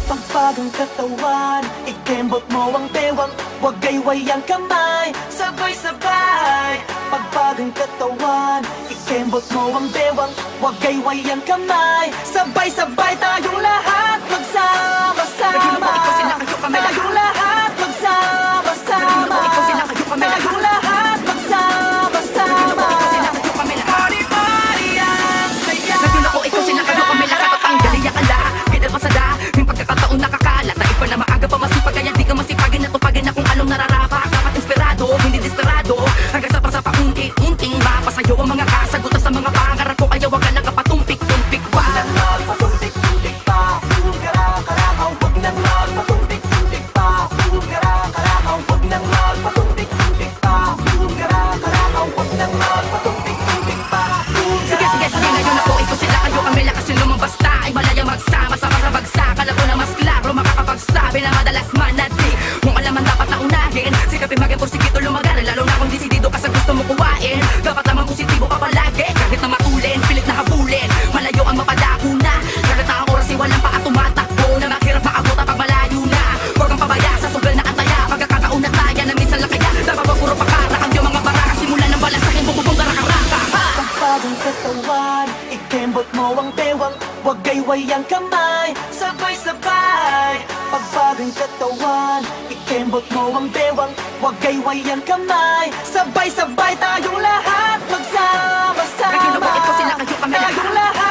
Pagbagang katawan, ikembot mo ang bewang, huwag gayway ang kamay, sabay-sabay. Pagbagang katawan, ikembot mo ang bewang, huwag gayway ang kamay, sabay-sabay. Tayong lahat magsama-sama, tayong lahat magsama-sama, tayong lahat magsama-sama. Party-party ang saya. Nagdula ko ikaw sila kayo kami lahat patanggalin ang ala. Kailan masada, yung pagkakataon nakakalat. Na iba na maaga pa masipag kaya di ka masipagin. Natupagin akong along nararapa. Dapat inspirado, hindi desperado. Hanggang sa paunti-unting mapasayo ang mga kasagutan sa mga pangarap ko. Kaya wag ka nakapatumpik-tumpik pa. Huwag nang magpatumpik-tumpik pa, kara-karakaw. Huwag nang magpatumpik-tumpik pa, kara-karakaw. Huwag nang magpatumpik-tumpik pa, kara-karakaw. Huwag nang magpatumpik-tumpik pa. Sige, ngayon ako ikaw sila kayo kami lakas yung lumang basta. Ay malaya magsama-sama sa bagsak. Alam ko na mas klaro makakapagsabi na madalas manadi. Kung alaman dapat na unahin, sikapin maging porsikito lumagan. Lalo na kung disidido ka sa gusto mo kuwain. Dapat naman positibo ka palagi. Kahit na matulin, pilit na habulin. Malayo ang mapadako na. Kahit na ang oras ay walang pa at tumatakbo. Na maghirap maabot pag malayo na. Huwag kang pabaya sa sugal na antaya. Pagkakataon na taya na minsan lang kaya. Dapat ba puro pakara ang iyong mga baraka. Simulan ng balansakin, bububong karaka-raka. Pagbagang katawan, ikembot mo ang bewang, huwag gayway ang kamay, sabay-sabay. Pagbagang katawan, ikembot mo ang bewang, huwag gayway ang kamay, sabay-sabay. Tayong lahat magsama-sama, Nagdula ko ikaw sila kayo kami lahat. tayong lahat